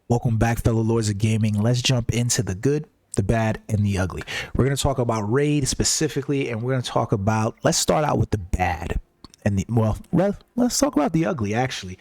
Welcome back, fellow lords of gaming. Let's jump into the good, the bad, and the ugly. We're going to talk about raid specifically, and we're going to talk about, let's start out with the bad. And let's talk about the ugly, actually.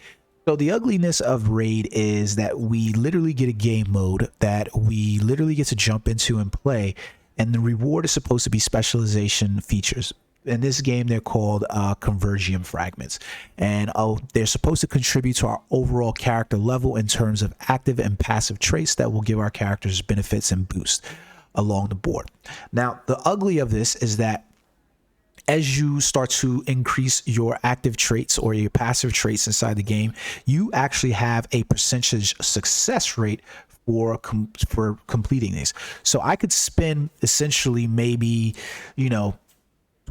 So the ugliness of raid is that we literally get a game mode that we literally get to jump into and play, and the reward is supposed to be specialization features. In this game, they're called convergium fragments, and they're supposed to contribute to our overall character level in terms of active and passive traits that will give our characters benefits and boosts along the board. Now, the ugly of this is that as you start to increase your active traits or your passive traits inside the game, you actually have a percentage success rate for completing these. So I could spend essentially maybe,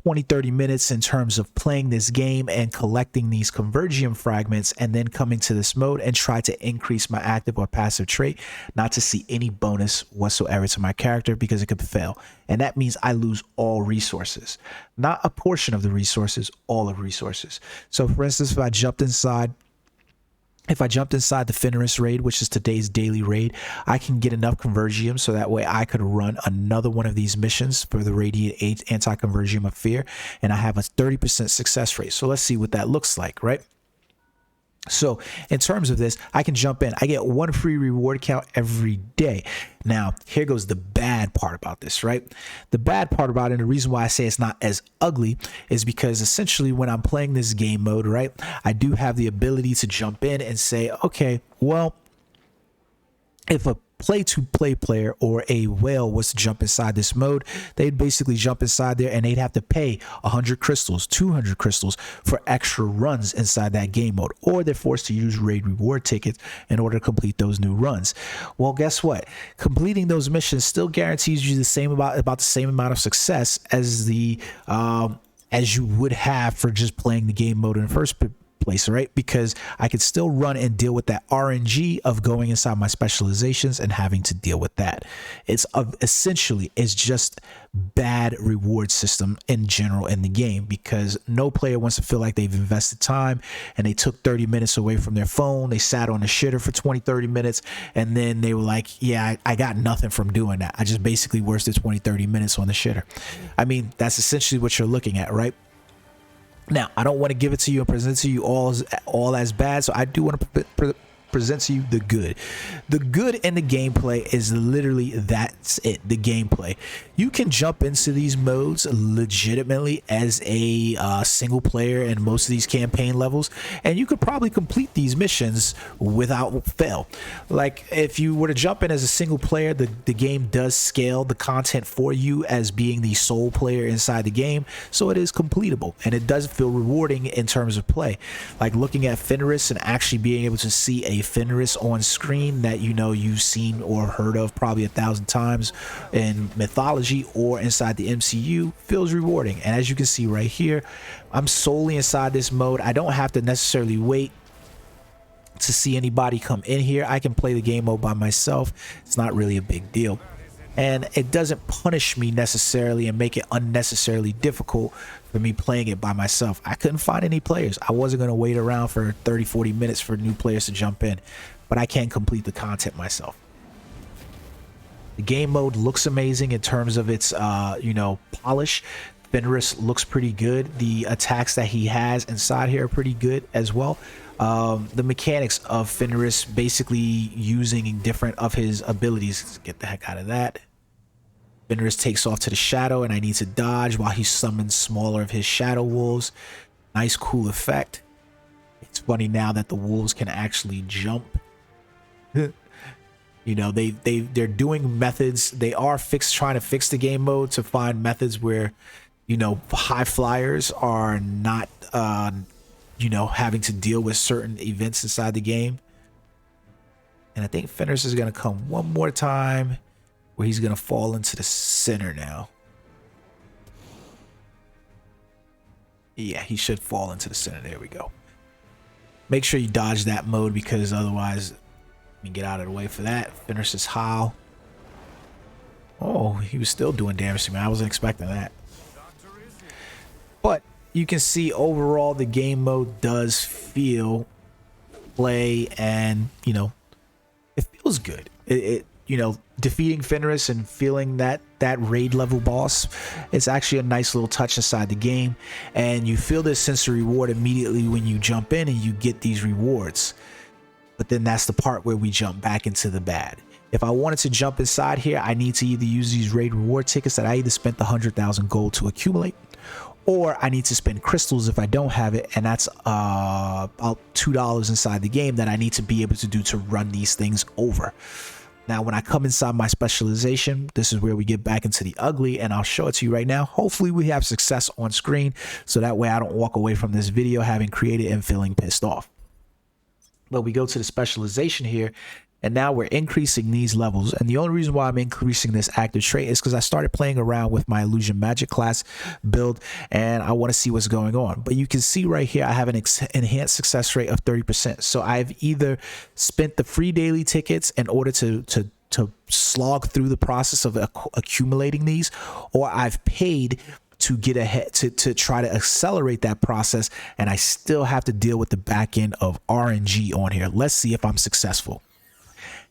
20-30 minutes in terms of playing this game and collecting these convergium fragments, and then coming to this mode and try to increase my active or passive trait, not to see any bonus whatsoever to my character, because it could fail. And that means I lose all resources, not a portion of the resources, all of resources. So for instance, if I jumped inside the Fenris raid, which is today's daily raid, I can get enough convergium so that way I could run another one of these missions for the Radiant Anti-Convergium of Fear, and I have a 30% success rate. So let's see what that looks like, right? So in terms of this, I can jump in. I get one free reward count every day. Now, here goes the bad part about this, right? The bad part about it, and the reason why I say it's not as ugly, is because essentially when I'm playing this game mode, right, I do have the ability to jump in and say, okay, well, if a play-to-play player or a whale was to jump inside this mode, they'd basically jump inside there and they'd have to pay 100 crystals, 200 crystals for extra runs inside that game mode, or they're forced to use raid reward tickets in order to complete those new runs. Well, guess what? Completing those missions still guarantees you the same about the same amount of success as the as you would have for just playing the game mode in the first place, right? Because I could still run and deal with that RNG of going inside my specializations and having to deal with that. It's essentially, it's just bad reward system in general in the game, because no player wants to feel like they've invested time and they took 30 minutes away from their phone, they sat on the shitter for 20-30 minutes, and then they were like, yeah, I got nothing from doing that. I just basically wasted 20-30 minutes on the shitter. I mean, that's essentially what you're looking at, right? Now, I don't want to give it to you and present to you all as bad, so I do want to present to you the good. The good in the gameplay is literally that's it, the gameplay. You can jump into these modes legitimately as a single player in most of these campaign levels, and you could probably complete these missions without fail. Like, if you were to jump in as a single player, the game does scale the content for you as being the sole player inside the game, so it is completable and it does feel rewarding in terms of play. Like looking at Fenris and actually being able to see a Fenris on screen that you've seen or heard of probably 1,000 times in mythology or inside the MCU feels rewarding. And as you can see right here, I'm solely inside this mode. I don't have to necessarily wait to see anybody come in here. I can play the game mode by myself. It's not really a big deal, and it doesn't punish me necessarily and make it unnecessarily difficult for me playing it by myself. I couldn't find any players. I wasn't going to wait around for 30-40 minutes for new players to jump in, but I can complete the content myself. The game mode looks amazing in terms of its polish. Fenris looks pretty good. The attacks that he has inside here are pretty good as well. The mechanics of Fenris basically using different of his abilities. Let's get the heck out of that. Fenris takes off to the shadow and I need to dodge while he summons smaller of his shadow wolves. Nice cool effect. It's funny now that the wolves can actually jump. They're doing methods. They are trying to fix the game mode to find methods where high flyers are not having to deal with certain events inside the game. And I think Fenris is going to come one more time where he's going to fall into the center now. Yeah, he should fall into the center. There we go. Make sure you dodge that mode, because otherwise, let me get out of the way for that. Fenris is howl. Oh, he was still doing damage to me. I wasn't expecting that. But you can see overall the game mode does feel play, and feels good. You know, defeating Fenris and feeling that raid level boss, it's actually a nice little touch inside the game, and you feel this sense of reward immediately when you jump in and you get these rewards. But then that's the part where we jump back into the bad. If I wanted to jump inside here, I need to either use these raid reward tickets that I either spent the 100,000 gold to accumulate, or I need to spend crystals if I don't have it, and that's about $2 inside the game that I need to be able to do to run these things over. Now, when I come inside my specialization, this is where we get back into the ugly, and I'll show it to you right now. Hopefully we have success on screen, so that way I don't walk away from this video having created and feeling pissed off. But we go to the specialization here, and now we're increasing these levels. And the only reason why I'm increasing this active trait is because I started playing around with my illusion magic class build, and I want to see what's going on. But you can see right here I have an enhanced success rate of 30%. So I've either spent the free daily tickets in order to slog through the process of accumulating these, or I've paid to get ahead to try to accelerate that process, and I still have to deal with the back end of RNG on here. Let's see if I'm successful.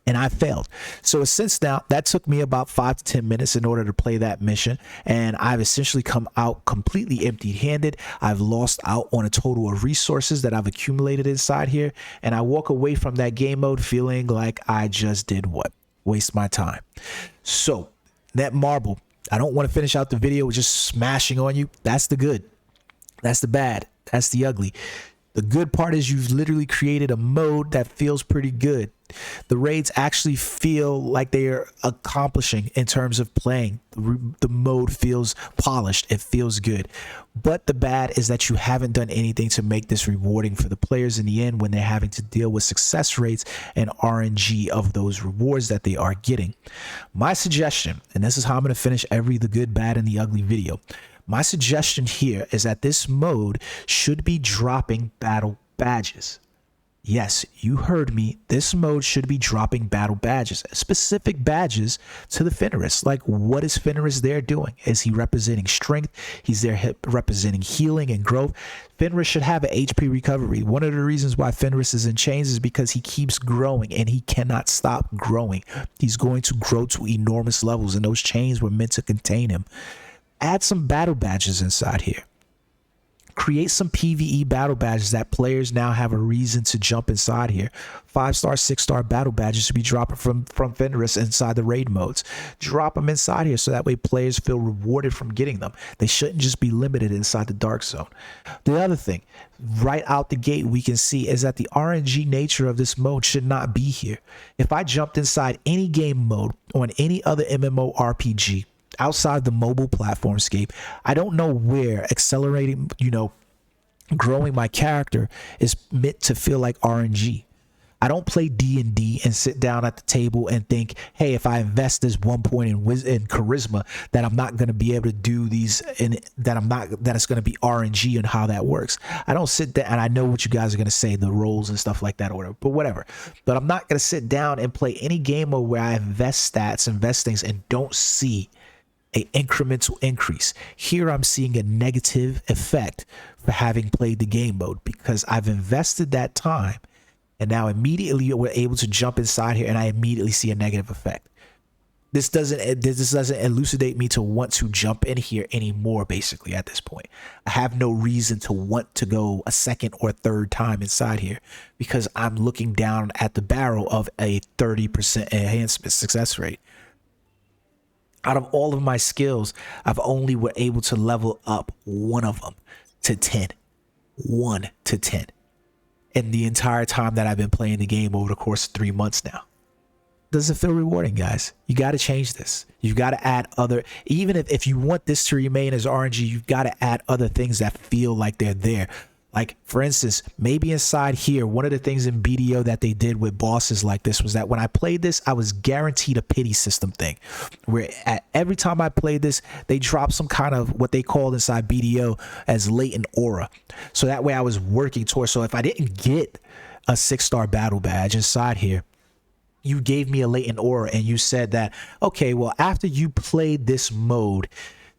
And I failed. So since now, that took me about 5 to 10 minutes in order to play that mission, and I've essentially come out completely empty-handed. I've lost out on a total of resources that I've accumulated inside here, and I walk away from that game mode feeling like I just did what? Waste my time. So that marble, I don't want to finish out the video with just smashing on you. That's the good. That's the bad. That's the ugly. The good part is you've literally created a mode that feels pretty good. The raids actually feel like they are accomplishing in terms of playing. The mode feels polished. It feels good. But the bad is that you haven't done anything to make this rewarding for the players in the end when they're having to deal with success rates and RNG of those rewards that they are getting. My suggestion, and this is how I'm going to finish the good, bad, and the ugly video. My suggestion here is that this mode should be dropping battle badges. Yes, you heard me. This mode should be dropping battle badges, specific badges to the Fenris. Like, what is Fenris there doing? Is he representing strength? He's there representing healing and growth. Fenris should have an HP recovery. One of the reasons why Fenris is in chains is because he keeps growing and he cannot stop growing. He's going to grow to enormous levels, and those chains were meant to contain him. Add some battle badges inside here. Create some PvE battle badges that players now have a reason to jump inside here. 5-star, 6-star battle badges to be dropping from Fenris inside the raid modes. Drop them inside here so that way players feel rewarded from getting them. They shouldn't just be limited inside the dark zone. The other thing, right out the gate, we can see is that the RNG nature of this mode should not be here. If I jumped inside any game mode on any other MMORPG, outside the mobile platform scape, I don't know where accelerating, growing my character is meant to feel like RNG. I don't play D&D and sit down at the table and think, hey, if I invest this 1 point in charisma, that I'm not going to be able to do these, and that it's going to be RNG and how that works. I don't sit there, and I know what you guys are going to say, the roles and stuff like that or whatever, but whatever. But I'm not going to sit down and play any game mode where I invest stats, invest things, and don't see an incremental increase. Here I'm seeing a negative effect for having played the game mode because I've invested that time, and now immediately we're able to jump inside here and I immediately see a negative effect. This doesn't elucidate me to want to jump in here anymore. Basically at this point, I have no reason to want to go a second or third time inside here because I'm looking down at the barrel of a 30% enhancement success rate. Out of all of my skills, I've only were able to level up one of them to 10. 1 to 10. In the entire time that I've been playing the game over the course of 3 months now. Doesn't feel rewarding, guys. You got to change this. You've got to add other, even if you want this to remain as RNG, you've got to add other things that feel like they're there. Like, for instance, maybe inside here, one of the things in BDO that they did with bosses like this was that when I played this, I was guaranteed a pity system thing. Where every time I played this, they dropped some kind of what they called inside BDO as latent aura. So that way I was working towards. So if I didn't get a 6-star battle badge inside here, you gave me a latent aura and you said that, okay, well, after you played this mode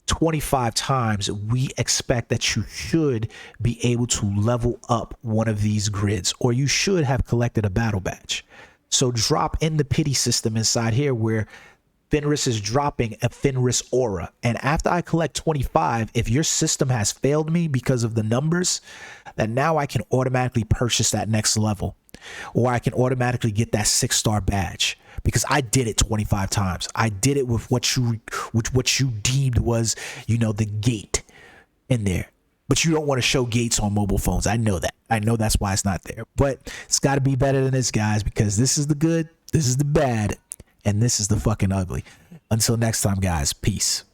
25 times, we expect that you should be able to level up one of these grids, or you should have collected a battle badge. So drop in the pity system inside here where Fenris is dropping a Fenris aura. And after I collect 25, if your system has failed me because of the numbers, then now I can automatically purchase that next level, or I can automatically get that 6-star badge, because I did it 25 times. I did it with what you deemed was, you know, the gate in there. But you don't want to show gates on mobile phones. I know that. I know that's why it's not there. But it's got to be better than this, guys, because this is the good, this is the bad, and this is the fucking ugly. Until next time, guys, peace.